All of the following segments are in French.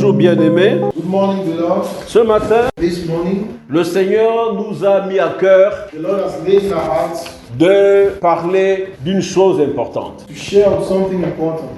Bonjour bien-aimés. Good morning, beloved. Ce matin, This morning, le Seigneur nous a mis à cœur the Lord has laid in our hearts de parler d'une chose importante. to share on something important.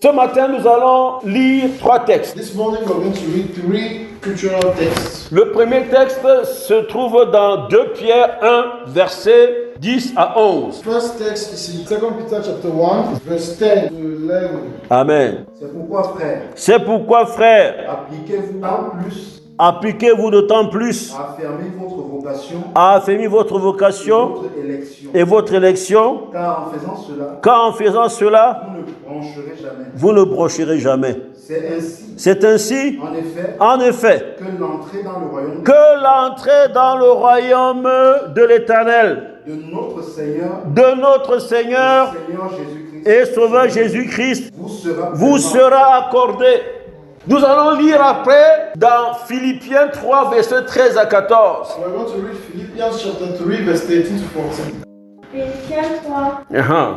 Ce matin, nous allons lire 3 textes. This morning, we're going to read 3 scriptural texts. Le premier texte se trouve dans 2 Pierre 1, versets 10 à 11. First text is in 2 Peter chapter 1, verse 10 to 11. Amen. C'est pourquoi, frère, C'est pourquoi, frères, appliquez-vous en plus appliquez-vous d'autant plus à affermir votre vocation à affermir votre vocation votre élection. et votre élection, Car en faisant cela, car en faisant cela, vous ne brancherez jamais. vous ne brocherez jamais. C'est ainsi, C'est ainsi, en effet, en effet, que l'entrée dans le royaume que l'entrée dans le royaume de l'Éternel, de notre Seigneur, de notre Seigneur Seigneur Jésus-Christ, et Sauveur Jésus-Christ, vous sera sera accordée. Nous allons lire après dans Philippiens 3, versets 13 à 14. We're going to read Philippians chapter 3, verse 13 to 14. Philippiens 3, Uh-huh.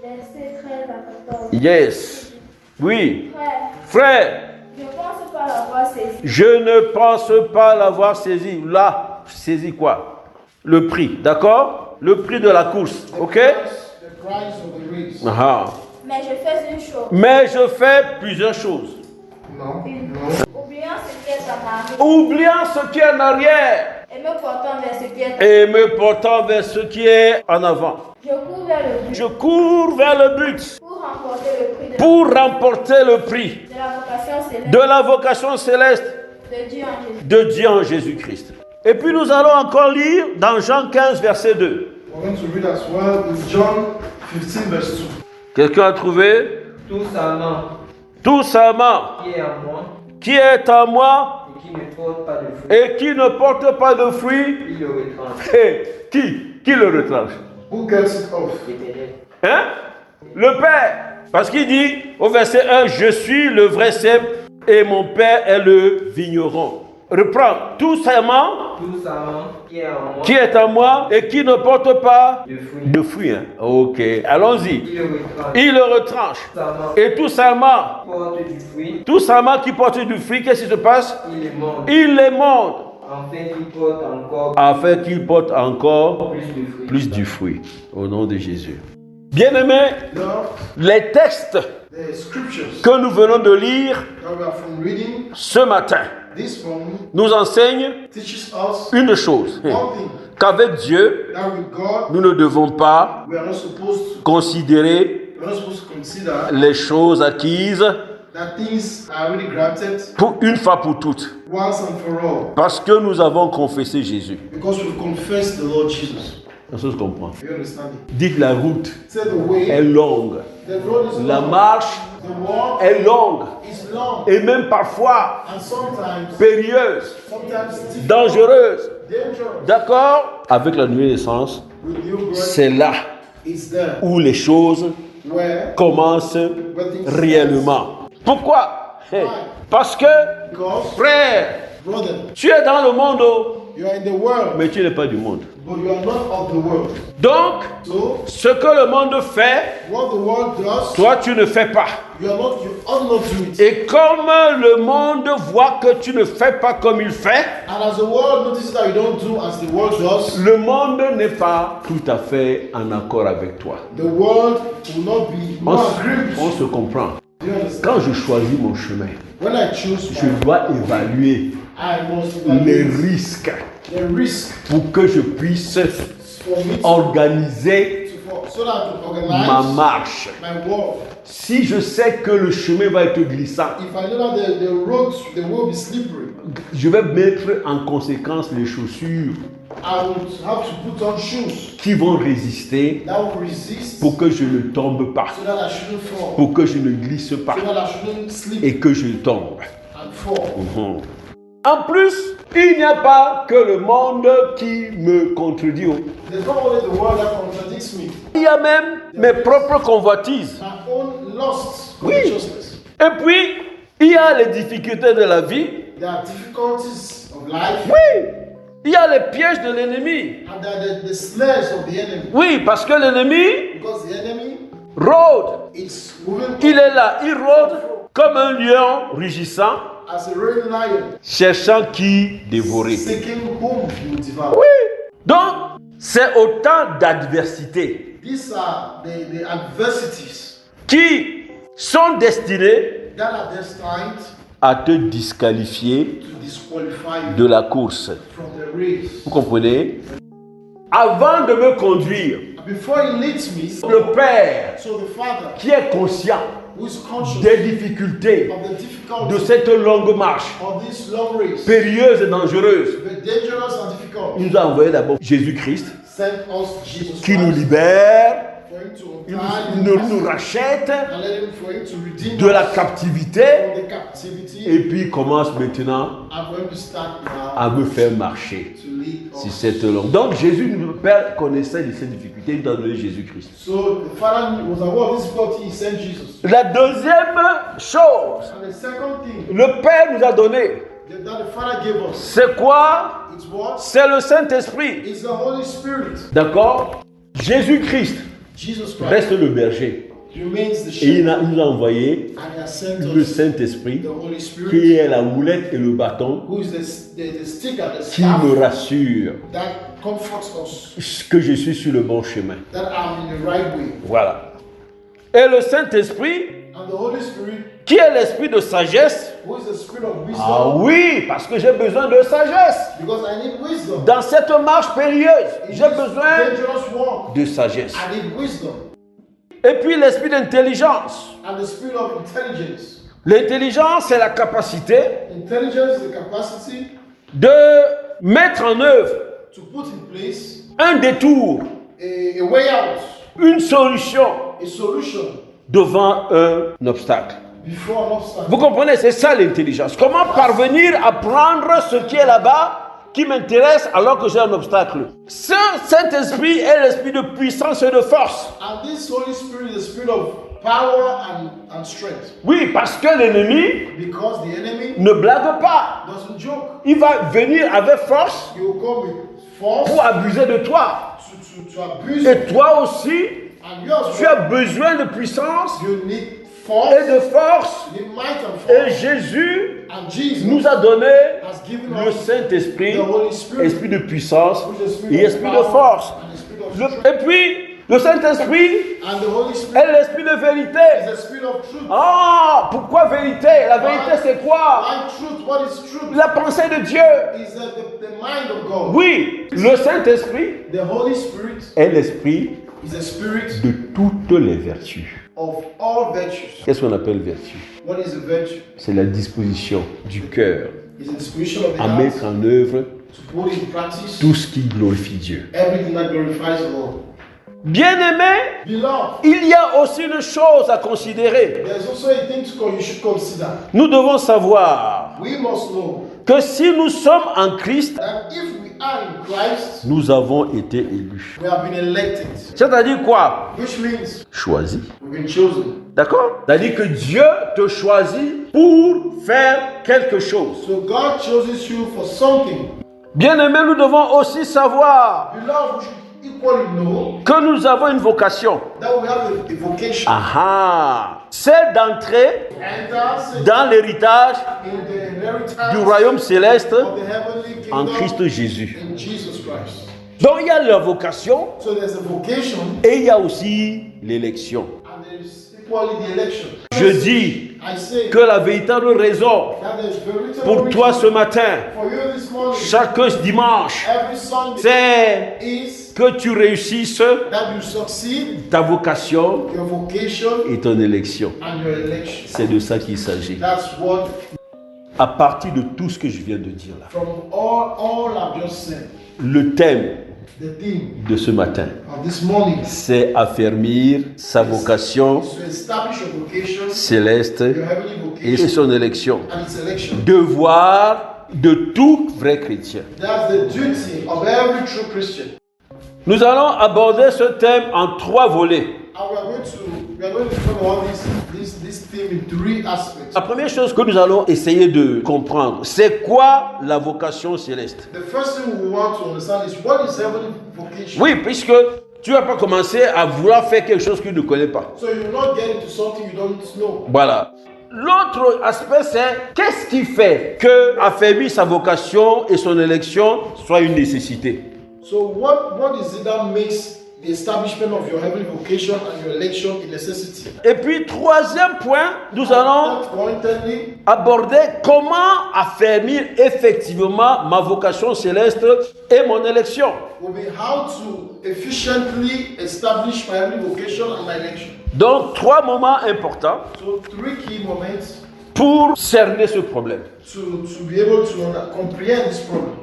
versets 13 à 14. Yes. Oui. Frère, Frère, je ne pense pas l'avoir saisi. je ne pense pas l'avoir saisi. Là, saisi quoi? Le prix, d'accord? Le prix de la course, ok? The price of the race. Uh-huh. Mais je fais une chose. Mais je fais plusieurs choses. Non. Oubliant ce qui est en arrière Oubliant ce qui est en arrière et me portant vers ce qui est et me portant vers ce qui est en avant. Je cours vers le but Je cours vers le but pour remporter le prix pour remporter le prix de la vocation céleste de la vocation céleste de Dieu en Jésus. de Dieu en Jésus-Christ. Et puis nous allons encore lire dans Jean 15, verset 2. We're going to read as well in John 15, verse 2. Quelqu'un a trouvé? Tout seulement Tout seulement qui est en moi qui est en moi et qui ne porte pas de fruits, et qui ne porte pas de fruits, il le retranche. et qui le retranche? Who gets it off? L'Éternel. Hein? Le Père. Parce qu'il dit au verset 1, je suis le vrai cep et mon Père est le vigneron. Reprends. Tout serment Tout seulement qui est en moi qui est en moi et qui ne porte pas de fruits, de fruits. Hein? Ok, allons-y. il le retranche. Il le retranche. Seulement Et tout serment, porte du fruit, tout serment qui porte du fruit, qu'est-ce qui se passe? il est mort. Il les monte Enfin, il porte encore afin qu'il porte encore plus de fruits. plus du fruit. Au nom de Jésus. Bien-aimés, Lord, les textes the scriptures que nous venons de lire that we are from reading ce matin this morning nous enseignent teaches us une chose, one thing, qu'avec Dieu, that with God, nous ne devons pas we are not supposed to, considérer we're not supposed to consider les choses acquises that things are already granted pour une fois pour toutes, once and for all, parce que nous avons confessé Jésus. because we've confessed the Lord Jesus. On se comprend. You understand it? Dites la route Say the way, est longue, the road is la long, marche the walk est longue is long, et même parfois and sometimes périlleuse, difficult, dangereuse. dangerous. D'accord? Avec la nouvelle naissance, With new birth, c'est là it's there où les choses where commencent réellement. Pourquoi? Parce que, because, frère, brother, tu es dans le monde, you are in the world, mais tu n'es pas du monde. but you are not of the world. Donc, So, ce que le monde fait, what the world does, toi, tu ne fais pas. you ought not do it. Et comme le monde voit que tu ne fais pas comme il fait, And as the world notices that you don't do as the world does, le monde n'est pas tout à fait en accord avec toi. the world will not be On, more agreed with on you. se comprend. Do you understand? Quand je choisis mon chemin, When I choose, je dois évaluer I must les evaluate risques the risk pour que je puisse for me organiser so that I can ma organize marche. my walk. Si je sais que le chemin va être glissant, If I know that the road will be slippery, je vais mettre en conséquence les chaussures I would have to put on shoes qui vont résister that will resist pour que je ne tombe pas, so that I shouldn't fall, pour que je ne glisse pas so that I shouldn't slip et que je tombe. and fall. En plus, il n'y a pas que le monde qui me contredit. There's not only the world that contradicts me, Il y a même mes propres convoitises. my own lust, Oui. consciousness. Et puis, il y a les difficultés de la vie. There are difficulties of life, Oui, il y a les pièges de l'ennemi. and there are the snares of the enemy. Oui, parce que l'ennemi Because the enemy rôde. is moving. Il est là, il rôde comme un lion rugissant, as a roaring lion, cherchant qui dévorer. seeking whom he will devour. Oui. Donc, c'est autant d'adversités These are the adversities qui sont destinées that are destined à te disqualifier to disqualify you de la course. from the race. Vous comprenez? Avant de me conduire, Before he leads me, le Père so the Father, qui est conscient who is conscious des difficultés of the de difficulty cette longue marche, of this long race, périlleuse et dangereuse, very dangerous and difficult, il nous a envoyé d'abord Jésus-Christ sent us Jesus qui nous Christ libère, for him to il untie nous us rachète and let him for him to redeem de la us captivité from the captivity et puis commence maintenant and for him to start now à me faire marcher to lead sur us. cette longue. Donc Jésus, le Père, connaissait de ces difficultés, il nous a donné Jésus-Christ. So the Father was aware of this difficulty, he sent Jesus. La deuxième chose, And the second thing le Père nous a donné, that the Father gave us, c'est quoi? it's what? C'est le Saint-Esprit. It's the Holy Spirit. D'accord? Jésus-Christ Jesus Christ reste le berger. remains the Et il shepherd, nous a envoyé and he has sent le us Saint-Esprit, the Holy qui Spirit, est la houlette et le bâton, who is the stick and the qui staff me rassure that comforts us, que je suis sur le bon chemin. that I'm in the right way. Voilà. Et le Saint-Esprit, And the Holy Spirit, qui est l'esprit de sagesse. who is the spirit of wisdom, Ah oui, parce que j'ai besoin de sagesse. because I need wisdom. Dans cette marche périlleuse, In j'ai this besoin dangerous walk, de sagesse. I need wisdom. Et puis l'esprit d'intelligence. And the spirit of intelligence. L'intelligence, c'est la capacité Intelligence is the capacity de mettre en œuvre to put in place un détour, a way out, une solution a solution devant un obstacle. before an obstacle. Vous comprenez, c'est ça l'intelligence. Comment parvenir à prendre ce qui est là-bas, qui m'intéresse alors que j'ai un obstacle. Ce Saint-Esprit est l'esprit de puissance et de force. And this Holy Spirit is the spirit of power and strength. Oui, parce que l'ennemi Because the enemy ne blague pas. doesn't joke. Il va venir avec force He will come with force pour abuser de toi. to abuse Et you. toi aussi, And you as tu as well, besoin de puissance you need force, et de force. you need might and Et force. Jésus And Jesus nous a donné has given le us Saint-Esprit, the Holy Spirit, esprit de puissance which is the spirit et of esprit de power force. and the spirit of strength. Et puis, le Saint-Esprit And the Holy est Spirit l'esprit de is vérité. the spirit of truth. Ah, pourquoi vérité? La vérité, c'est quoi? And truth, what is truth? La pensée de Dieu. Is the mind of God. Oui, le Saint-Esprit The Holy Spirit est l'esprit is the spirit de toutes les vertus. of all virtues. Qu'est-ce qu'on appelle vertu? What is a virtue? C'est la disposition du cœur It's the disposition of the à heart mettre en œuvre to put in practice tout ce qui glorifie Dieu. everything that glorifies the Lord. Bien-aimé, Beloved, il y a aussi une chose à considérer. there's also a thing you should consider. Nous devons savoir We must know que si nous sommes en Christ, that if we are in Christ, nous avons été élus. we have been elected. C'est-à-dire quoi? Which means Choisis. we've been chosen. D'accord? C'est-à-dire que Dieu te choisit pour faire quelque chose. So God chooses you for something. Bien-aimé, nous devons aussi savoir Beloved, we should equally know que nous avons une vocation. that we have a vocation. Ah, c'est d'entrer Enter dans l'héritage in the inheritance du royaume céleste of the heavenly en kingdom Christ Jésus. in Jesus Christ. Donc il y a la vocation So there's a vocation et il y a aussi l'élection. and there's equally the election. Je dis I say que la véritable raison that there's veritable pour toi ce reason matin, for you this morning, chaque dimanche, every Sunday, c'est is que tu réussisses that you succeed ta vocation your vocation et ton élection. and your election. C'est de ça qu'il s'agit. That's what, À partir de tout ce que je viens de dire là, from all I've just said, le thème the theme de ce matin, of this morning c'est affermir sa vocation is to establish your vocation, céleste your heavenly et vocation, son élection. and its election. Devoir de tout vrai chrétien. That's the duty of every true Christian. Nous allons aborder ce thème en 3 volets. And we are going to talk about this theme in 3 aspects. La première chose que nous allons essayer de comprendre, c'est quoi la vocation céleste? The first thing we want to understand is what is heavenly vocation. Oui, puisque tu vas pas commencer à vouloir faire quelque chose que tu ne connais pas. So you will not get into something you don't know. Voilà. l'autre aspect, c'est qu'est-ce qui fait que affermir sa vocation et son élection soit une nécessité. So what is it that makes the establishment of your heavenly vocation and your election a necessity? Et puis, troisième point, nous allons Third point, thirdly, aborder comment affermir effectivement ma vocation céleste et mon élection. will be how to efficiently establish my heavenly vocation and my election. Donc, 3 moments importants So 3 key moments pour cerner ce problème. to be able to comprehend this problem.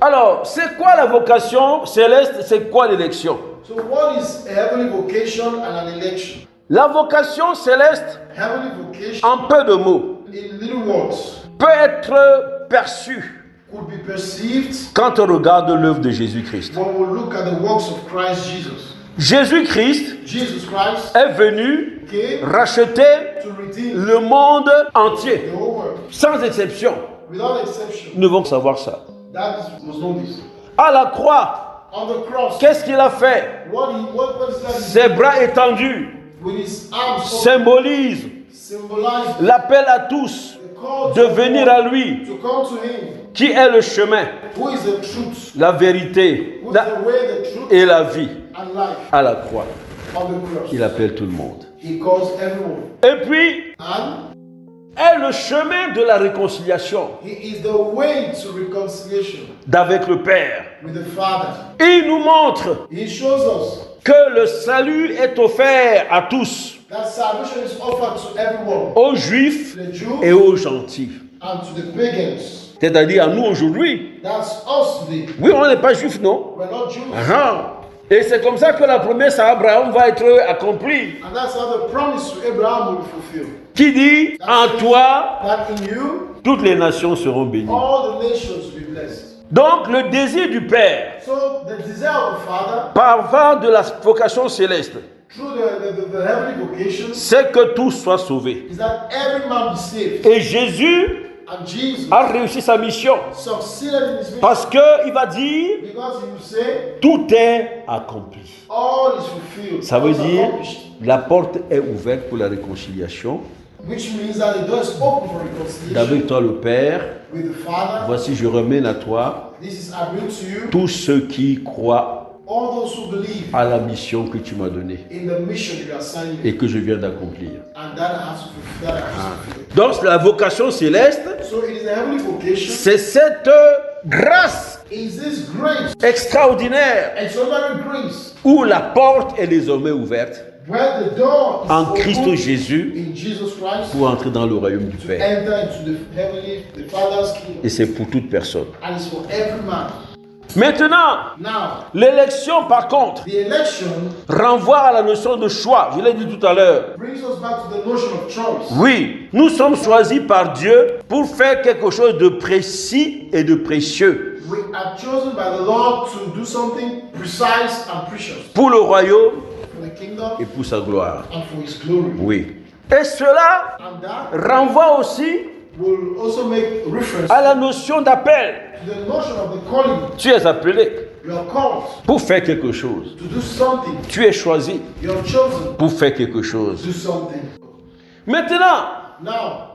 Alors, c'est quoi la vocation céleste? C'est quoi l'élection? So what is a heavenly vocation and an election? La vocation céleste, Heavenly vocation, en peu de mots, in little words, peut être perçue could be perceived quand on regarde l'œuvre de Jésus-Christ. when we look at the works of Christ Jesus. Jésus-Christ Jesus Christ est venu came racheter to redeem le monde entier, the whole world sans exception. without exception. Nous devons savoir ça. That was known this. À la croix, On the cross, qu'est-ce qu'il a fait? what is that? Ses bras étendus With his arms symbolisent symbolized l'appel à tous the call de venir à lui, to come to him. qui est le chemin, Who is the truth? la vérité Who is the way, the truth, et la vie. and life? À la croix, On the cross. il appelle tout le monde. He calls everyone. Et puis, And est le chemin de la réconciliation he is the way to reconciliation d'avec le Père. with the Father. Il nous montre He shows us que le salut est offert à tous, that salvation is offered to everyone, aux Juifs the Jews et aux gentils. and to the pagans. C'est-à-dire à nous aujourd'hui. That's us today. Oui, on n'est pas juifs, non? We're not Jews. Ah. Et c'est comme ça que la promesse à Abraham va être accomplie. And that's how the promise to Abraham will be fulfilled. Qui dit, en toi, That in you, toutes les nations seront bénies. all the nations will be blessed. Donc, le désir du Père, So the desire of the Father, parlant de la vocation céleste, through the heavenly vocation, c'est que tous soient sauvés. is that every man be saved. Et Jésus And Jesus a réussi sa mission. succeeded in his mission Parce qu'il va dire, because he will say, tout est accompli. all is fulfilled. Ça all veut is dire, accomplished. la porte est ouverte pour la réconciliation. Which means that the door is open for reconciliation D'avec toi le Père, with the Father. voici je remets à toi This is I bring to you tous ceux qui croient all those who believe à la mission que tu m'as donnée in the mission you are signing me. et que je viens d'accomplir. And that I have to fulfill. That I have to fulfill. Donc la vocation céleste, So it is a heavenly vocation. c'est cette grâce Is this grace, extraordinaire extraordinary grace, où la porte est désormais ouverte where the door is en open Christ Jésus in Jesus Christ pour entrer dans le royaume du to Père. enter into the Father's kingdom. Et c'est pour toute personne. And it's for every man. Maintenant, Now, l'élection par contre the election renvoie à la notion de choix. Je l'ai dit tout à l'heure. brings us back to the notion of choice. Oui, nous sommes choisis par Dieu pour faire quelque chose de précis et de précieux We are chosen by the Lord to do something precise and precious pour le royaume for the kingdom et pour sa gloire. and for His glory. Oui. Et cela And that renvoie aussi will also make reference à la notion d'appel. to the notion of the calling. Tu es appelé You are called pour faire quelque chose. to do something. Tu es choisi You are chosen pour faire quelque to chose. do something. Maintenant, Now,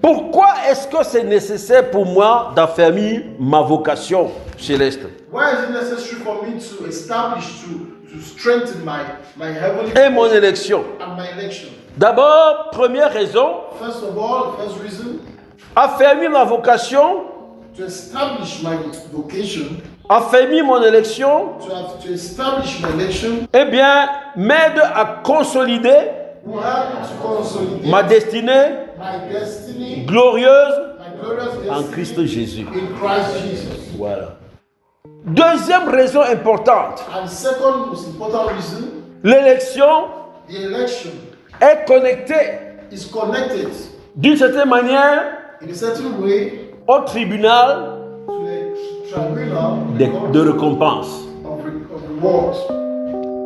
pourquoi est-ce que c'est nécessaire pour moi d'affermir ma vocation céleste why is it necessary for me to establish, to strengthen my heavenly et mon élection? and my election? D'abord, première raison, First of all, the first reason, affermir ma vocation, to establish my vocation, affermir mon élection, to establish my election, eh bien, m'aide à consolider will help me to consolidate ma destinée my destiny, glorieuse my glorious en destiny Christ Jésus. in Christ Jesus. Voilà. Deuxième raison importante, And second most important reason, l'élection the election est connectée is connected d'une certaine manière in a certain way au tribunal to the tribunal de récompense. of rewards.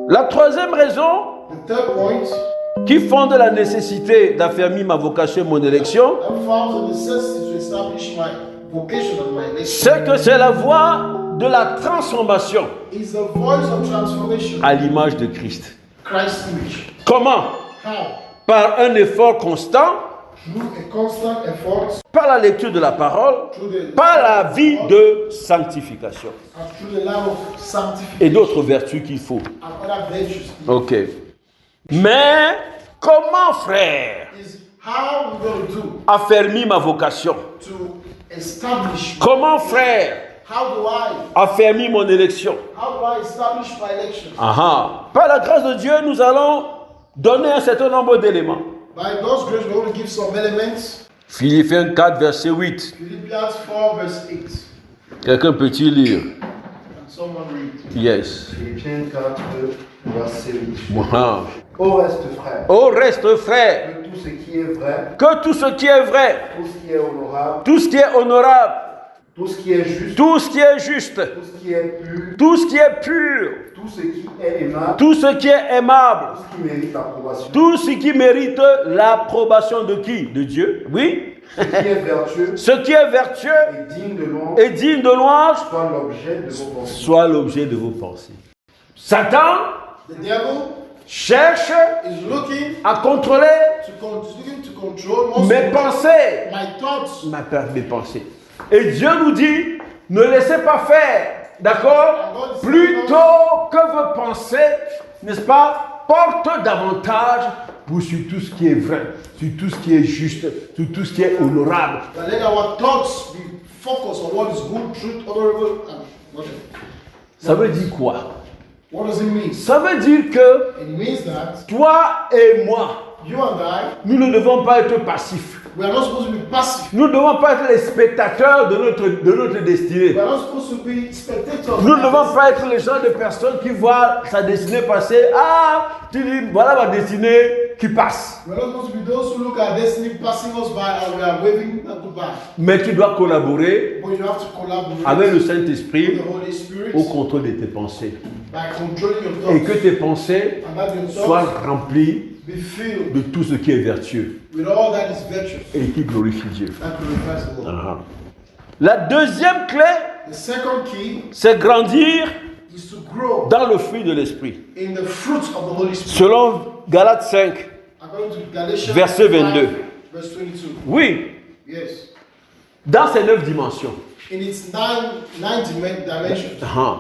La troisième raison The third point, qui fonde la nécessité d'affermir ma vocation et mon élection, I found the necessity to establish my vocation and my election, c'est que c'est la voie de la transformation is the voice of transformation, à l'image de Christ. Christ's image. Comment? How? Par un effort constant through a constant effort, par la lecture de la parole, through the par la vie de sanctification and through the life of sanctification et d'autres vertus qu'il faut. and other virtues. Ok. Mais comment, frère, Is how we're going to do affermir ma vocation? to establish. Comment, frère, How do I? affermir mon élection? How do I establish my election? Par la grâce de Dieu, nous allons donner un certain nombre d'éléments. By God's grace, we're going to give some elements. Philippiens 4, verset 8. Philippians 4, verse 8. Quelqu'un peut-il lire? And someone read. Yes. Philippiens 4, verset 8. Wow. Au reste, frère, Au reste, frère, que tout ce qui est vrai, que tout ce qui est vrai, tout ce qui est honorable, tout ce qui est honorable, tout ce qui est juste, tout ce qui est juste, tout ce qui est pur, tout ce qui est pur, tout ce qui est aimable, tout ce qui est aimable, tout ce qui mérite l'approbation, tout ce qui mérite l'approbation de qui? De Dieu. Oui. ce qui est vertueux Ce qui est vertueux et digne de louange, et digne de louange soit l'objet de vos pensées. soit l'objet de vos pensées. Satan The devil cherche is looking à contrôler to control most mes of pensées, my thoughts. mes pensées. Et Dieu nous dit, ne laissez pas faire, d'accord? Plutôt que vos pensées, n'est-ce pas, portent davantage sur tout ce qui est vrai, sur tout ce qui est juste, sur tout ce qui est honorable. But let our thoughts be focused on what is good, truth, honorable, and whatever. Ça veut dire quoi? What does it mean? Ça veut dire que It means that toi et moi, you and I, nous ne devons pas être passifs. we are not supposed to be passive. Nous ne devons pas être les spectateurs de notre destinée. We are not supposed to be spectators. Nous ne devons pas être les gens de personnes qui voient sa destinée passer. Ah, tu dis, voilà ma destinée qui passe. We are not supposed to be those who look at destiny passing us by and we are waving and goodbye. Mais tu dois collaborer But you have to collaborate avec le with Saint-Esprit the Holy Spirit au contrôle de tes pensées. by controlling your Et que thoughts. tes pensées And that your soient thoughts remplies be filled de tout ce qui est vertueux with all that is virtuous et qui glorifie Dieu. that glorifies the Lord. Ah. La deuxième clé, The second key c'est grandir is to grow dans le fruit de l'Esprit. in the fruits of the Holy Spirit. Selon Galates 5, According to Galatians Verset 5, 22. verse 22. oui, Yes. dans ces 9 dimensions. In its nine dimensions. Ah.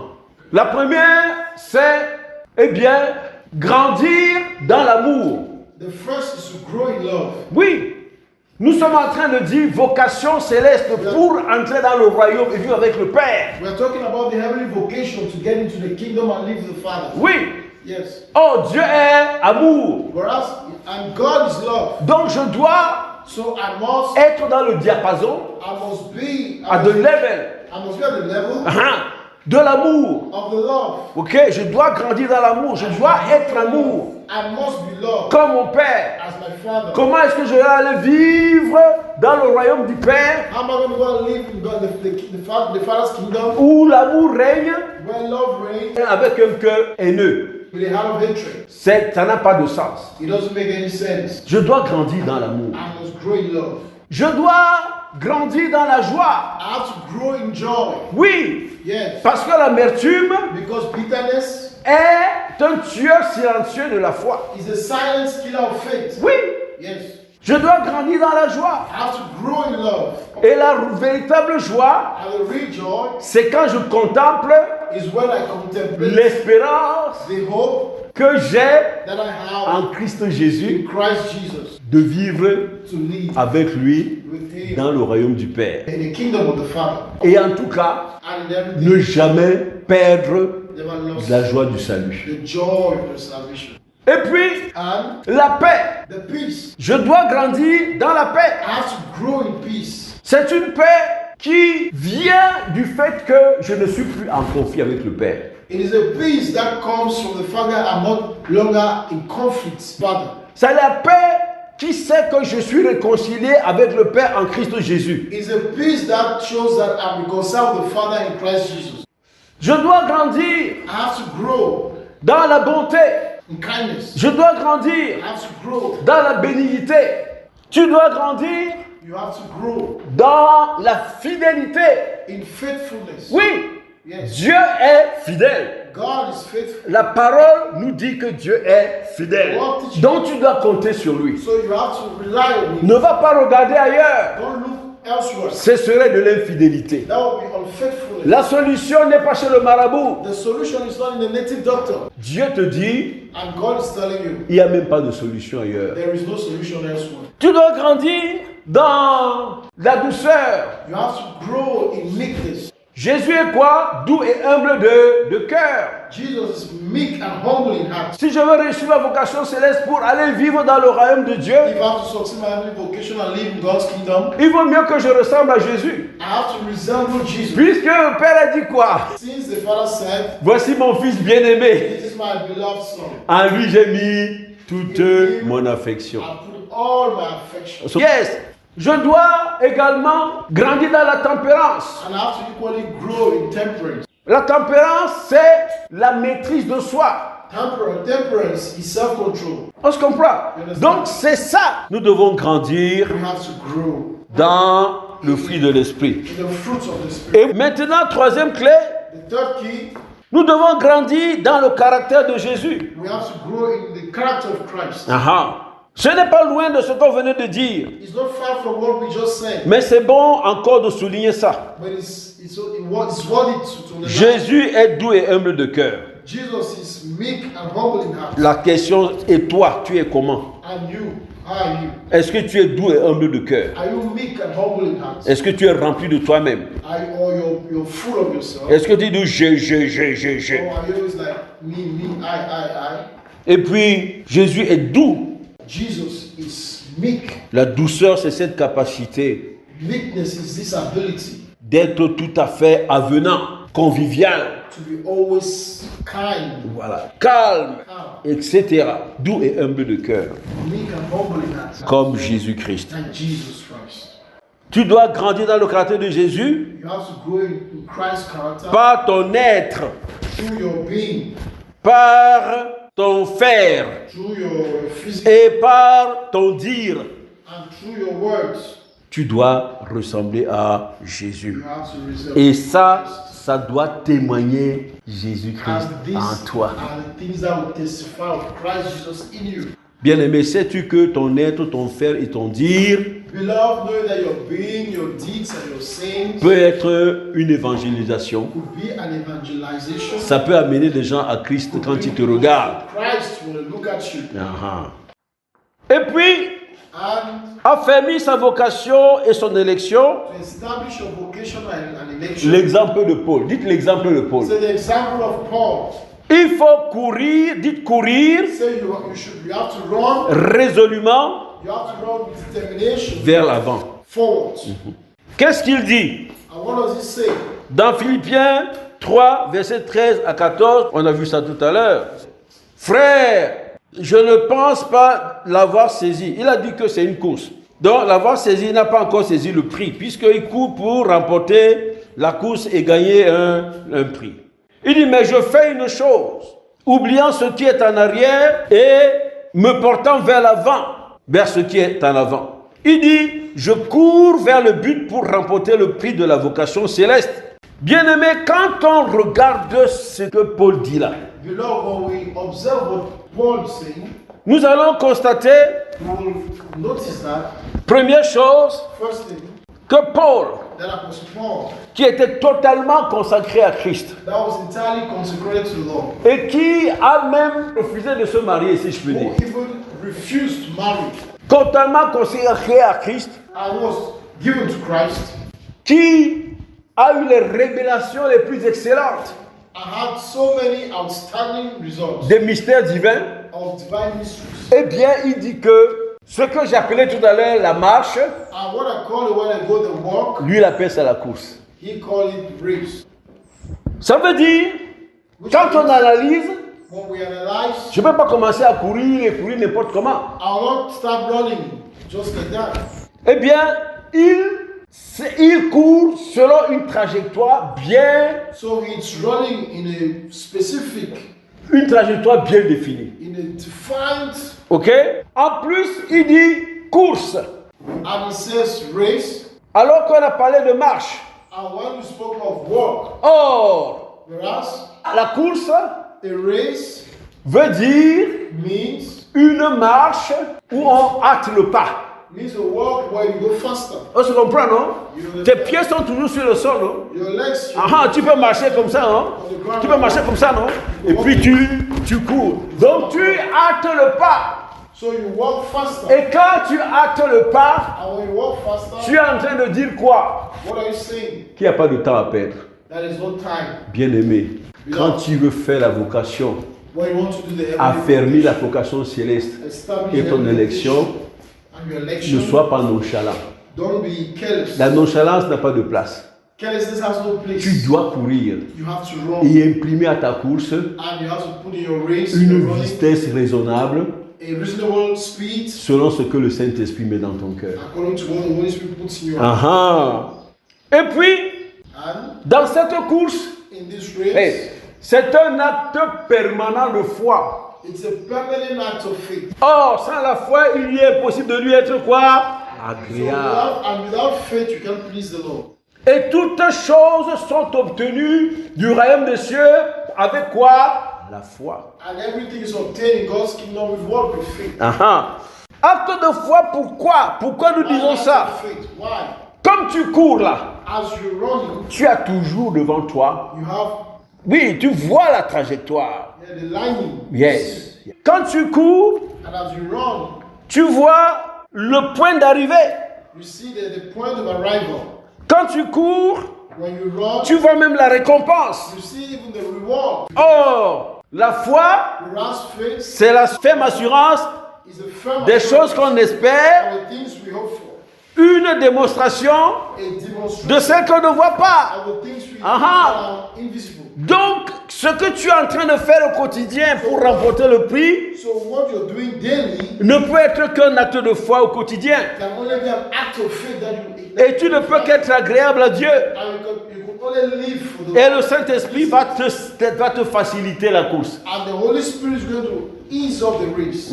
La première, c'est, eh bien, grandir dans l'amour. The first is to grow in love. Oui, nous sommes en train de dire vocation céleste pour entrer dans le royaume et vivre avec le Père. We are talking about the heavenly vocation to get into the kingdom and live with the Father. Oui, Yes. oh, Dieu est amour. Whereas, and God is love. Donc je dois So I must être dans le diapason, be à the level I must be at the level de l'amour. of the love. Ok, je dois grandir dans l'amour, je dois être amour, I must be loved comme mon Père. as my Father. Comment est-ce que je vais aller vivre dans le royaume du Père How am I going to go and live in God, the Father's kingdom où l'amour règne where love reigns avec un cœur haineux? with a heart of hatred? Ça n'a pas de sens. It doesn't make any sense. Je dois grandir dans l'amour. I must grow in love. Je dois grandir dans la joie. I have to grow in joy. Oui, Yes. parce que l'amertume Because bitterness est un tueur silencieux de la foi. is a silent killer of faith. Oui, Yes. je dois grandir dans la joie. I have to grow in love. Et la véritable joie, And the real joy c'est quand je contemple is when I contemplate l'espérance the hope que j'ai that I have en Christ Jésus in Christ Jesus de vivre to live avec lui with Him dans le royaume du Père. in the kingdom of the Father. Et en tout cas, And in everything, ne jamais perdre never lost la joie du salut. the joy of the salvation. Et puis, And la paix. the peace. Je dois grandir dans la paix. I have to grow in peace. C'est une paix qui vient du fait que je ne suis plus en conflit avec le Père. It is a peace that comes from the Father. I'm not longer in conflict, Father. C'est la paix qui sait que je suis réconcilié avec le Père en Christ Jésus. It's a peace that shows that I'm reconciled with the Father in Christ Jesus. Je dois grandir I have to grow dans la bonté. in kindness. Je dois I grandir have to grow. dans la bénignité. Tu dois grandir You have to grow dans la fidélité. in faithfulness. Oui, Yes. Dieu est fidèle. God is faithful. La parole nous dit que Dieu est fidèle. Donc tu dois compter sur lui. So you have to rely on him. Ne va pas regarder ailleurs. Don't look elsewhere. Ce serait de l'infidélité. That will be unfaithfulness. La solution n'est pas chez le marabout. The solution is not in the native doctor. Dieu te dit, And God is telling you, il n'y a même pas de solution ailleurs. there is no solution elsewhere. Tu dois grandir dans la douceur. You have to grow in meekness. Jésus est quoi? Doux et humble de cœur. Jesus is meek and humble in heart. Si je veux réussir ma vocation céleste pour aller vivre dans le royaume de Dieu, If I have to succeed my heavenly vocation and live in God's kingdom, il vaut mieux que je ressemble à Jésus. I have to resemble Jesus. Puisque le Père a dit quoi? Since the Father said, Voici mon fils bien-aimé. this is my beloved son, En lui j'ai mis toute mon affection. I put all my affection. Yes, je dois également grandir dans la tempérance. And I have to equally grow in temperance. La tempérance, c'est la maîtrise de soi. Temperance is self-control. On se comprend? Donc c'est ça. Nous devons grandir We have to grow dans le fruit de l'esprit. in the fruits of the Spirit. Et maintenant, troisième clé, The third key, nous devons grandir dans le caractère de Jésus. we have to grow in the character of Christ. Aha. Ce n'est pas loin de ce qu'on venait de dire, It's not far from what we just said, mais c'est bon encore de souligner ça. but it's worthy to underline. Jésus est doux et humble de cœur. Jesus is meek and humble in heart. La question est toi, tu es comment? And you, how are you? Est-ce que tu es doux et humble de cœur? Are you meek and humble in heart? Est-ce que tu es rempli de toi-même? Or you're full of yourself? Est-ce que tu dis Or are you always like me, I? Et puis, Jésus est doux. Jesus is meek. La douceur, c'est cette capacité Meekness is this ability d'être tout à fait avenant, convivial, to be always kind, voilà, calme, etc. Doux et humble de cœur, meek and humble in heart, comme Jésus-Christ. and Jesus Christ. Tu dois grandir dans le caractère de Jésus You have to grow in Christ's character par ton être, through your being, par ton faire through your physique, et par ton dire. and through your words. Tu dois ressembler à Jésus. You have to resemble Et ça, Christ. ça doit témoigner Jésus-Christ And these en toi. are the things that will testify of Christ Jesus in you. Bien-aimé, sais-tu que ton être, ton faire et ton dire Beloved, know that your being, your deeds, and your sayings peut être une évangélisation. could be an evangelization. Ça peut amener les gens à Christ quand ils te regardent. Christ will look at you. Aha. Et puis, And affermir sa vocation et son élection. to establish your vocation and election. L'exemple de Paul. Dites l'exemple de Paul. So the example of Paul. Il faut courir, dites courir Say you have to run. résolument You have to run with determination vers l'avant. forward. Qu'est-ce qu'il dit? And what does he say? Dans Philippiens 3, versets 13 à 14, on a vu ça tout à l'heure. Frère, je ne pense pas l'avoir saisi. Il a dit que c'est une course. Donc, l'avoir saisi, il n'a pas encore saisi le prix, puisqu'il court pour remporter la course et gagner un prix. Il dit, mais je fais une chose, oubliant ce qui est en arrière et me portant vers l'avant, vers ce qui est en avant. Il dit, je cours vers le but pour remporter le prix de la vocation céleste. Bien-aimé, quand on regarde ce que Paul dit là, Beloved, when we observe what Paul is saying, nous allons constater, we will notice that, première chose, first thing, que Paul, that Apostle Paul, qui était totalement consacré à Christ, that was entirely consecrated to the Lord, et qui a même refusé de se marier, si je puis who dire, even refused to marry, totalement consacré à Christ, and was given to Christ, qui a eu les révélations les plus excellentes and had so many outstanding results des mystères divins, of divine mysteries. eh bien, il dit que ce que j'appelais tout à l'heure la marche, And what I call it when I go the walk, lui, il appelle ça la course. he called it race. Ça veut dire, quand on analyse, When we analyze, je ne peux pas commencer à courir et courir n'importe comment. I will not start running just like that. Eh bien, il court selon une trajectoire bien, So it's running in a specific, une trajectoire bien définie. in a defined, Ok? En plus, il dit course. and it says race. Alors qu'on a parlé de marche. And when you spoke of walk, Or, whereas La course A race veut dire means une marche où on hâte le pas. a walk where you go faster. On se comprend, non? Tes pieds sont toujours sur le sol, non? Your legs Tu peux marcher comme ça, non? Tu peux marcher comme ça, non? Et puis tu cours. Donc tu hâtes le pas. so you walk faster. Et quand tu hâtes le pas, And when you walk faster, tu es en train de dire quoi? what are you saying? Qu'il n'y a pas de temps à perdre. There is no time. Bien-aimé, quand tu veux faire la vocation, When you want to do the heavenly affermir la vocation, vocation céleste establish et ton heavenly élection, vocation and your election, ne sois pas nonchalant. don't be careless. La nonchalance n'a pas de place. Carelessness has no place. Tu dois courir You have to run. et imprimer à ta course And you have to put in your race, une your running, vitesse raisonnable a reasonable speed selon ce que le Saint-Esprit met dans ton cœur. according to what the Holy Spirit puts in your Et puis, And dans cette course, in this race, c'est un acte permanent de foi. it's a permanent act of faith. Or, sans la foi, il est impossible de lui être quoi? So Agréable. without faith, you can't please the Lord. Et toutes choses sont obtenues du royaume des cieux avec quoi? La foi. And everything is obtained in God's kingdom with what? With faith. Acte de foi, pourquoi? Pourquoi nous disons Act ça? of faith. Why? Comme tu cours là, As you're running, tu as toujours devant toi. you have Oui, tu vois la trajectoire. the lining. Yes. Quand tu cours, And as you run, tu vois le point d'arrivée. you see the point of arrival. Quand tu cours, When you run, tu vois même la récompense. you see even the reward. Or, la foi, Whereas faith c'est la ferme assurance is a firm des choses qu'on espère, of the things we hope for. une démonstration A demonstration de celles qu'on ne voit pas. of the things we Aha. are invisible. Donc, ce que tu es en train de faire au quotidien pour remporter le prix So what you're doing daily ne peut être qu'un acte de foi au quotidien. can only be an act of faith that you Et tu ne peux qu'être agréable à Dieu. and you can only live for the Et le Saint-Esprit va te faciliter la course. and the Holy Spirit is going to ease up the race.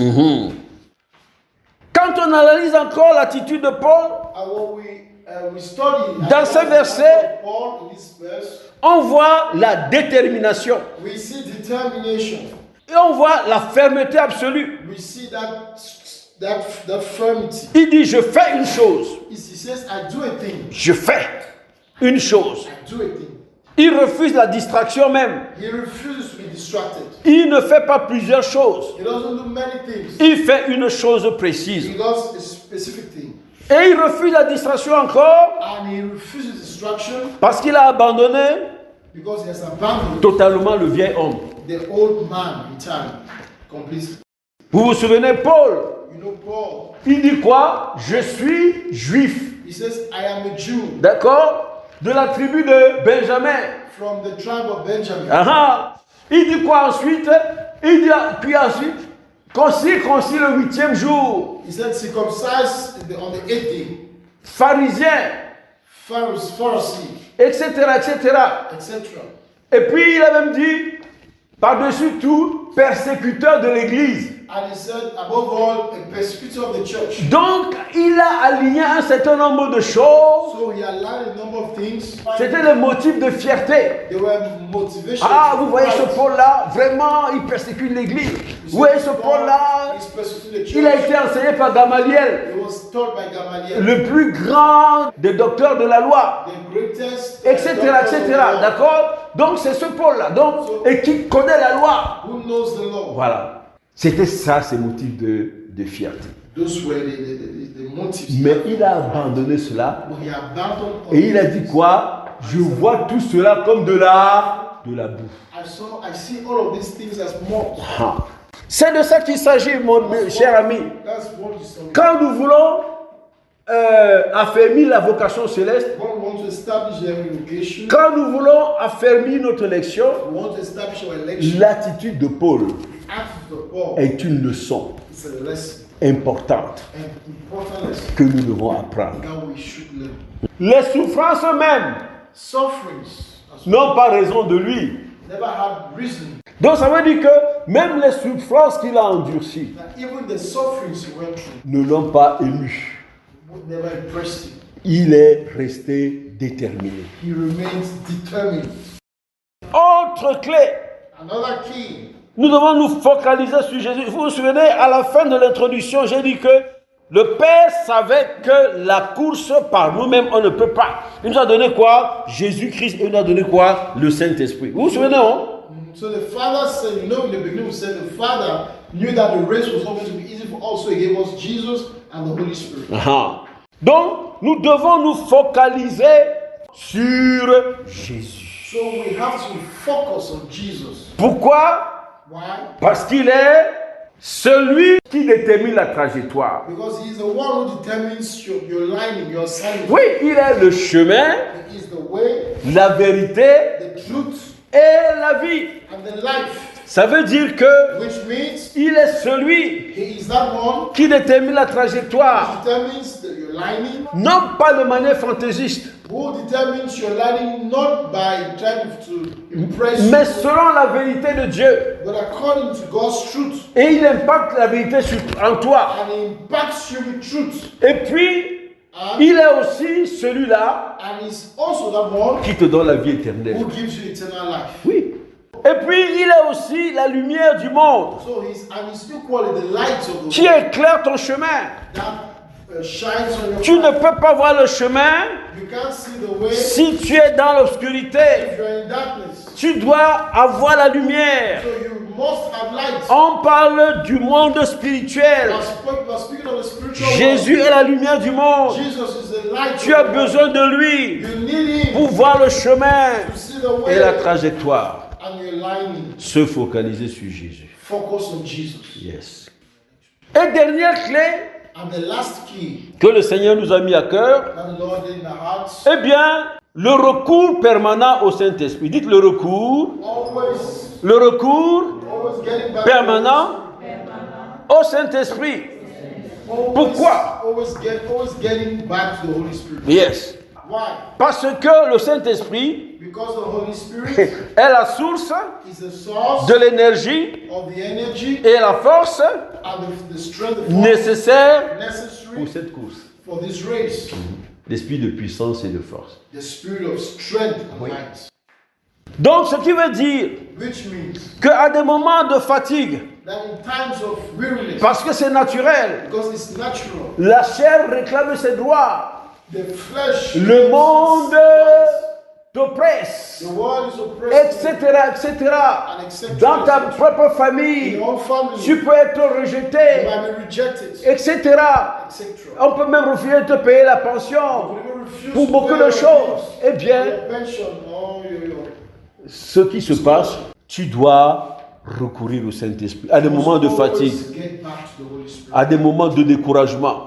Quand on analyse encore l'attitude de Paul, And when we study Dans ce verset, Paul in this verse, on voit la détermination. we see determination. Et on voit la fermeté absolue. We see that firmity. Il dit, je fais une chose. He says, I do a thing. Je fais une chose. I do a thing. Il refuse la distraction même. He refuses to be distracted. Il ne fait pas plusieurs choses. He doesn't do many things. Il fait une chose précise. He does a specific thing. Et il refuse la distraction encore And he refuses distraction parce qu'il a abandonné because he has abandoned totalement le vieil homme. the old man entirely, completely. Vous vous souvenez, Paul, You know, Paul, il dit quoi? Je suis juif. he says, I am a Jew D'accord? De la tribu de Benjamin. from the tribe of Benjamin. Il dit quoi ensuite? Il dit, puis ensuite, concis le 8e jour. He said, circumcised on the 8th day, Pharisien, Pharisee, etc., etc. etc. Et puis il a même dit, par-dessus tout, persécuteur de l'Église. And he said, above all, a persecutor of the church. Donc, il a aligné un certain nombre de choses. So he aligned a number of things. C'était le motif de fierté. They were motivation. Vous voyez ce Paul-là, vraiment, il persécute l'Église. Vous voyez ce Paul-là, He's persecuting the church. il a été enseigné par Gamaliel, He was taught by Gamaliel, le plus grand des docteurs de la loi, the greatest, etc., doctor of etc. the law, D'accord? Donc, c'est ce Paul-là, donc, et qui connaît la loi. who knows the law. Voilà. C'était ça, ses motifs de fierté. Those were the motives. Mais il a abandonné cela. But he abandoned all Et il a these. dit quoi? Je vois tout cela comme de la boue. I see all of these things as mock. C'est de ça qu'il s'agit, mon cher ami. That's what is on. Quand nous voulons affermir la vocation céleste, When we want to establish our vocation, quand nous voulons affermir notre élection, we want to establish our election. l'attitude de Paul Attitude of Paul est une leçon is a lesson, importante an important lesson que nous devons apprendre. that we should learn. Les souffrances même Sufferings as well n'ont pas raison de lui. never had reason. Donc ça veut dire que même les souffrances qu'il a endurcies That even the sufferings he went through ne l'ont pas ému. would never impress him. Il est resté déterminé. He remains determined. Autre clé Another key. Nous devons nous focaliser sur Jésus. Vous vous souvenez, à la fin de l'introduction, j'ai dit que le Père savait que la course par nous-mêmes, on ne peut pas. Il nous a donné quoi? Jésus-Christ. Et il nous a donné quoi? Le Saint-Esprit. Vous vous souvenez, hein? So the Father said, in the beginning we said the Father knew that the race was not going to be easy for us, so He gave us Jesus and the Holy Spirit. Donc, nous devons nous focaliser sur Jésus. So we have to focus on Jesus. Pourquoi? Why? Parce qu'il est celui qui détermine la trajectoire. Because He is the one who determines your lining, your assignment. Oui, il est le chemin, He is the way, la vérité the truth, et la vie. and the life. Ça veut dire que Which means il est celui He is that one qui détermine la trajectoire, who determines your lining, non pas de manière fantaisiste, who determines your lining not by trying to impress mais you, selon la vérité de Dieu. but according to God's truth. Et il impacte la vérité en toi. And He impacts you with truth. Et puis, il est aussi celui-là And He's also that one qui te donne la vie éternelle. who gives you eternal life. Oui. Et puis, il est aussi la lumière du monde So He's equally the light of the qui world éclaire ton chemin. that shines on your Tu ne path. peux pas voir le chemin You can't see the way si tu es dans l'obscurité. if you're in darkness. Tu dois avoir la lumière. So you must have light. On parle du monde spirituel. We're speaking of the spiritual Jésus est la lumière du monde. world. Jesus is the light. Tu as besoin de lui You need Him pour voir le chemin to see the way et la trajectoire. and your lining. Se focaliser sur Jésus. Focus on Jesus. Yes. Et dernière clé And the last key que le Seigneur nous a mis à cœur, that the Lord did in our hearts, eh bien, le recours permanent au Saint-Esprit. Dites le recours always getting back permanent au Saint-Esprit. Pourquoi? Always getting back to the Holy Spirit. Yes. Why? Parce que le Saint-Esprit Because the Holy Spirit est la source is the source de l'énergie of the energy et la force and the strength of nécessaire necessary pour cette course. for this race. L'esprit de puissance et de force. The spirit of strength and light. Donc, ce qui veut dire Which means qu'à des moments de fatigue, that in times of weariness, parce que c'est naturel, because it's natural, la chair réclame ses droits, the flesh, le monde t'oppresse, the world is oppressed, etc. and etc. Dans ta propre In famille, your own family, tu peux être you rejeté, might be rejected, etc. etc. On peut même refuser de te payer la pension pour beaucoup de choses. Eh bien, ce qui se passe, tu dois recourir au Saint-Esprit à des moments de fatigue, à des moments de découragement,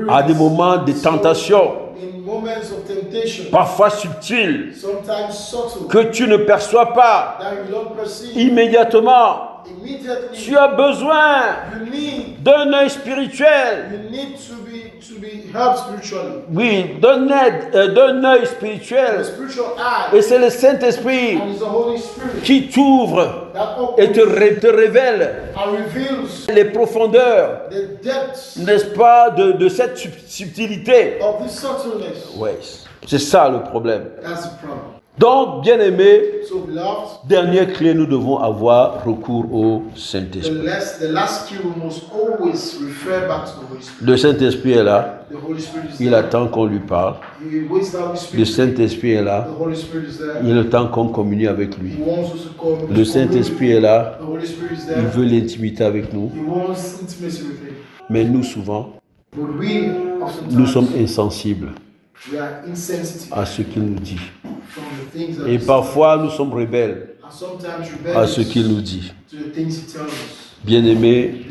à des moments de tentation, parfois subtils, que tu ne perçois pas immédiatement. Tu as besoin d'un œil spirituel. Oui, d'un œil spirituel. Et c'est le Saint-Esprit qui t'ouvre et te révèle les profondeurs, n'est-ce pas, de cette subtilité. Oui, c'est ça le problème. Donc, bien aimé, dernière clé, nous devons avoir recours au Saint-Esprit. Le Saint-Esprit est là. Il attend qu'on lui parle. Le Saint-Esprit est là. Il attend qu'on communie avec lui. Le Saint-Esprit est là. Il veut l'intimité avec nous. Mais nous, souvent, nous sommes insensibles à ce qu'il nous dit. Et parfois, nous sommes rebelles à ce qu'il nous dit. Bien-aimés,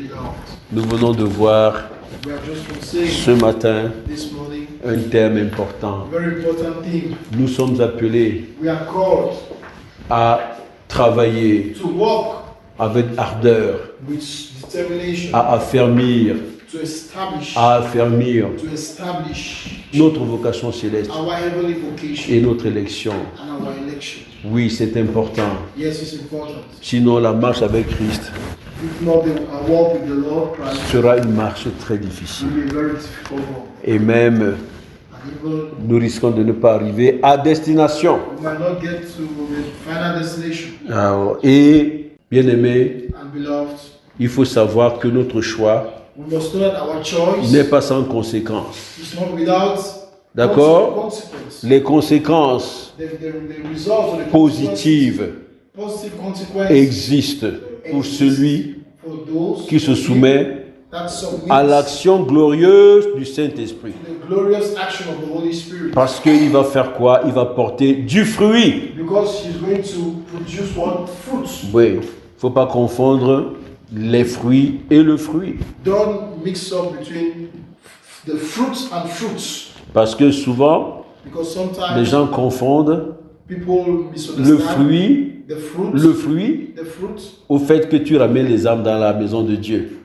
nous venons de voir ce matin un thème important. Nous sommes appelés à travailler avec ardeur, à affermir notre vocation céleste et notre élection. Oui, c'est important. Sinon, la marche avec Christ sera une marche très difficile. Et même even nous risquons de ne pas arriver à destination. we might not get to the final destination. Alors, et, bien-aimés, And beloved, il faut savoir que notre choix we must know that our choice n'est pas sans conséquences. is not without D'accord? consequence. Les conséquences The results or the positives positive consequences existent pour celui for those qui se soumet that submit à l'action glorieuse du Saint-Esprit. to the glorious action of the Holy Spirit. Parce qu'il va faire quoi? Il va porter du fruit. Because he's going to produce one fruit. Oui, il ne faut pas confondre les fruits et le fruit. Don't mix up between the fruits and fruits. Parce que souvent, Because les sometimes gens confondent people le misunderstand fruit, the fruit, le fruit au fait que tu ramènes les âmes dans la maison de Dieu.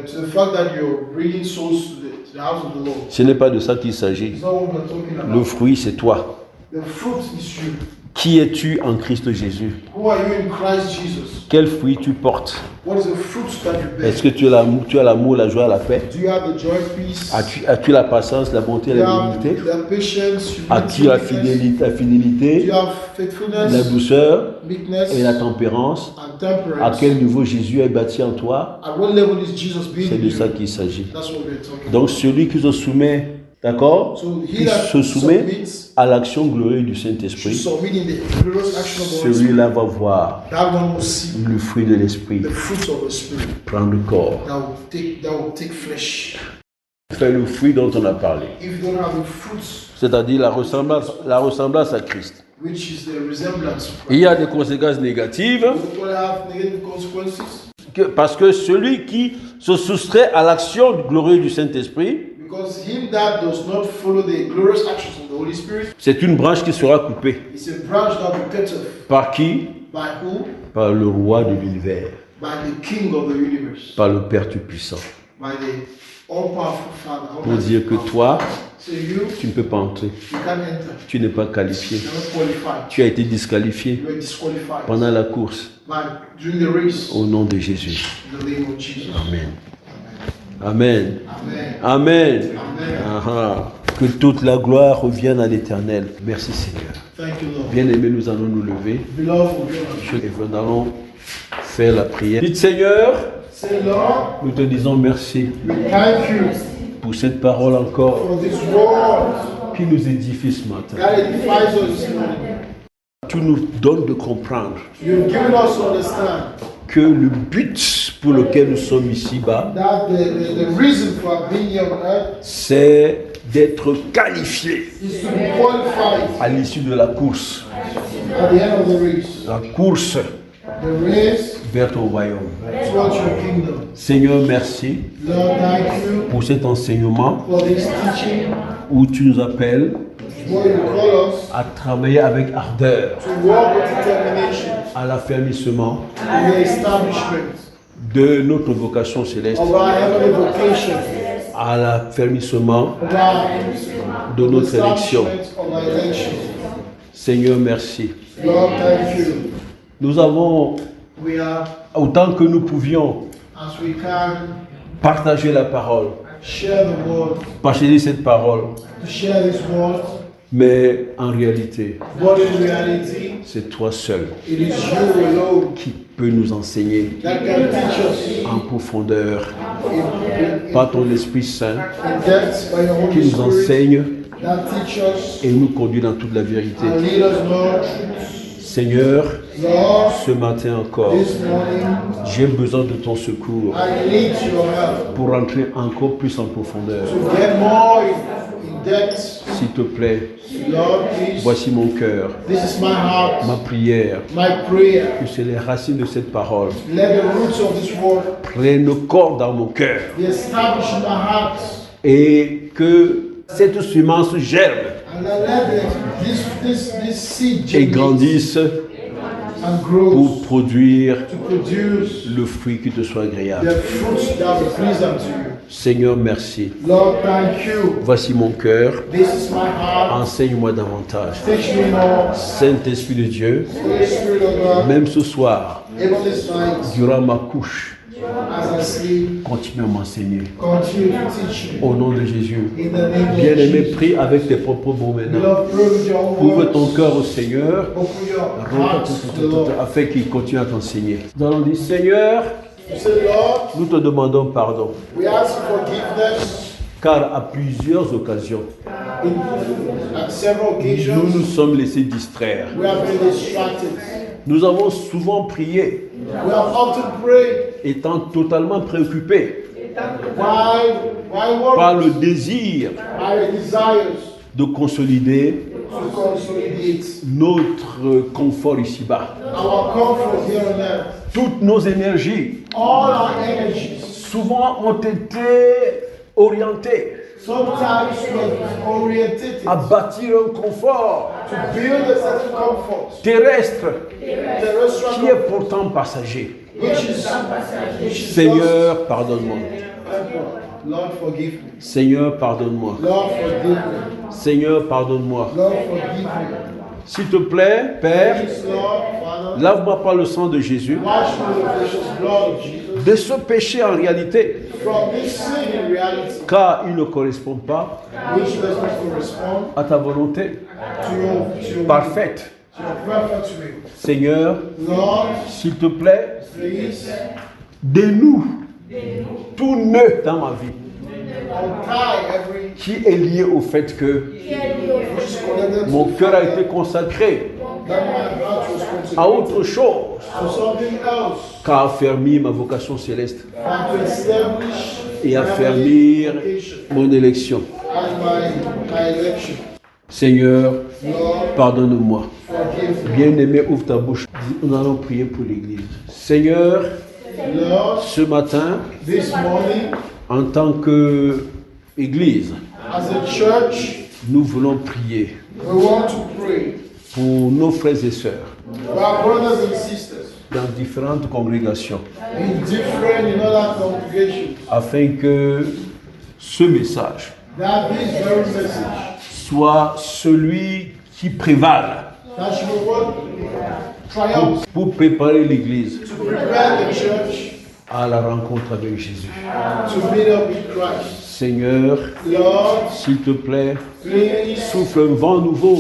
to the fact that you're bringing souls to the house of the Lord. Ce n'est pas de ça qu'il s'agit. It's not what we're talking about. Le fruit, c'est toi. The fruit is you. Qui es-tu en Christ Jésus? Who are you in Christ Jesus? Quel fruit tu portes? What is the fruit that you bear? Est-ce que tu as l'amour, la joie, la paix? Do you have the joy, peace? As-tu la patience, la bonté, Do you la have humilité? the patience, As-tu humility, la meekness? fidélité, Do you have faithfulness, la douceur meekness, et la tempérance? and À temperance? quel niveau Jésus est bâti en toi? At what level is Jesus being C'est in de ça you? qu'il s'agit. That's what we're talking Donc celui qui se soumet, d'accord? about. So he Qui that se soumet submits à l'action glorieuse du should Saint-Esprit, submit in the glorious action of the Holy Spirit. celui-là va voir That one will see le fruit de l'Esprit the fruits of the Spirit prendre corps. that will take flesh. Faire le fruit dont on a parlé, If you don't have the fruits, c'est-à-dire la ressemblance à Christ. which is the resemblance, Il y a des conséquences négatives it will have negative consequences. parce que celui qui se soustrait à l'action glorieuse du Saint-Esprit, Because him that does not follow the glorious actions of the Holy Spirit c'est une branche qui sera coupée. is a branch that will be cut off. Par qui? By who? Par le roi de l'univers, By the King of the universe. par le Père Tout-Puissant. By the all-powerful Father. Pour Almighty dire que Father. toi, So you tu ne peux pas entrer. can't enter. Tu n'es pas qualifié. You're not qualified. Tu as été disqualifié You are disqualified. pendant la course During the race. au nom de Jésus. In the name of Jesus. Amen. Amen. Amen. Amen. Amen. Aha. Que toute la gloire revienne à l'Éternel. Merci Seigneur. Thank you, Lord. Bien-aimés, nous allons nous lever Beloved, we'll be on. et nous allons faire la prière. Dites Seigneur, Say, Lord, nous te disons merci we thank you pour cette parole encore for this word qui nous édifie ce matin. that edifies us this morning. Tu nous donnes de comprendre You've given us to understand que le but pour lequel nous sommes ici-bas, that the reason for being here on earth c'est d'être qualifié is to be qualified à l'issue de la course. at the end of the race. La course The race vers ton royaume. towards your kingdom. Seigneur, merci Lord, thank you pour cet enseignement for this teaching. où tu nous appelles What you call us à travailler avec ardeur to walk with determination à l'affermissement in the establishment de notre vocation céleste, of our heavenly vocation, à l'affermissement of our de notre élection. establishment of our election. Seigneur, merci. Lord, thank you. Nous avons, We are, autant que nous pouvions, as we can, partager la parole, share the word, partager cette parole, to share this word, mais en réalité, but in reality, c'est toi seul it is you alone qui peux nous enseigner that can teach us en profondeur in par ton Esprit Saint depth by your qui Holy nous Spirit, enseigne that teach us et nous conduit dans toute la vérité. and lead us more truth. Seigneur, Lord, ce matin encore, this morning, j'ai besoin de ton secours I need your help pour entrer encore plus en profondeur. to get more in depth. S'il te plaît, Lord, please, voici mon cœur, this is my heart, ma prière, my prayer. que c'est les racines de cette parole Let the roots of this word prennent corps dans mon cœur be established in my heart. et que cette semence germe And let this seed et germinate grandisse and grow pour produire to produce le fruit qui te soit agréable. the fruits that will please unto you. Seigneur, merci. Lord, thank you. Voici mon cœur. This is my heart. Enseigne-moi davantage. Teach me more. Saint-Esprit de Dieu, Holy Spirit of God, même ce soir, even this night, durant ma couche, as I sleep, continue à m'enseigner. continue to teach me. Au nom de Jésus. In the name of Bien-aimé, Jesus. prie avec tes propres mots maintenant. Beloved, pray with your own Ouvre ton words. cœur au Seigneur Open your heart to the Lord. afin qu'il continue à t'enseigner. Nous allons dire, Seigneur, You say, Lord, nous te demandons pardon, we ask forgiveness car à plusieurs occasions, at several nous occasions. nous sommes laissés distraire. We have been distracted. Nous avons souvent prié, We have often prayed. étant totalement préoccupés Why par worry? le désir By the desires de consolider to consolidate notre confort ici-bas. our comfort here on earth. Toutes nos énergies, All our energies. souvent, ont été orientées Sometimes we're oriented à bâtir un confort to build a certain comfort, terrestre terrestrial qui est pourtant passager. which is Seigneur, pardonne-moi. Lord, forgive me. Seigneur, pardonne-moi. Lord, forgive me. Seigneur, pardonne-moi. Lord, forgive me. S'il te plaît, Père, Please, Lord, Father, lave-moi par le sang de Jésus wash me with the precious blood of Jesus de ce péché en réalité, from this sin in reality, car il ne correspond pas which does not correspond à ta volonté to your parfaite. perfect will. Seigneur, Lord, s'il te plaît, please dénoue tout nœud dans ma vie untie every qui est lié au fait que which is connected mon to cœur a été consacré that my heart was à consecrated autre chose to something else qu'à affermir ma vocation céleste and to establish et affermir my vocation mon élection. and my election. Seigneur, Lord, pardonne-moi. forgive me. Bien-aimé, ouvre ta bouche. Nous allons prier pour l'Église. Seigneur, Lord, ce matin, this morning, en tant qu'Église, as a church, nous voulons prier we want to pray pour nos frères et sœurs for our brothers and sisters dans différentes congrégations, in other congregations, afin que ce message that this very message soit celui qui prévale that should be what triumphs pour préparer l'Église to prepare the church à la rencontre avec Jésus. to meet up with Christ. Seigneur, Lord, s'il te plaît, please souffle un vent nouveau,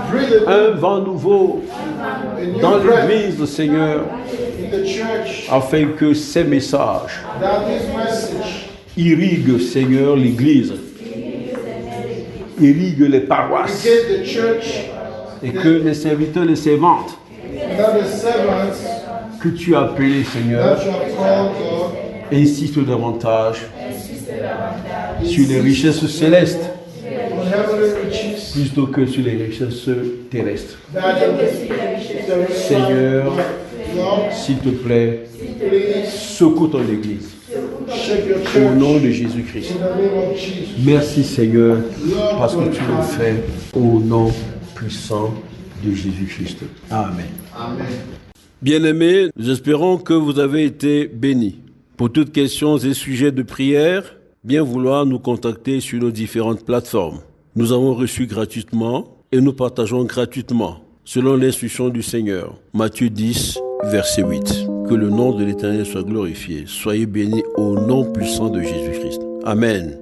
breathe un vent nouveau a new dans breath l'Église, Seigneur, in the church, afin que ces messages that this message irriguent, Seigneur, l'Église, irriguent les paroisses, get the church, et que les serviteurs, les servantes that the servants que tu as appelés, Seigneur, that you have called, God, insistent davantage sur les richesses célestes on heavenly riches, plutôt que sur les richesses terrestres. that the Seigneur, Lord, s'il te plaît, please secoue ton Église shake your au church nom de Jésus-Christ. in the name of Jesus. Merci Seigneur parce que tu le fais au nom puissant de Jésus-Christ. Amen. Amen. Bien-aimés, nous espérons que vous avez été bénis. Pour toutes questions et sujets de prière, bien vouloir nous contacter sur nos différentes plateformes. Nous avons reçu gratuitement et nous partageons gratuitement, selon l'instruction du Seigneur. Matthieu 10, verset 8. Que le nom de l'Éternel soit glorifié. Soyez bénis au nom puissant de Jésus-Christ. Amen.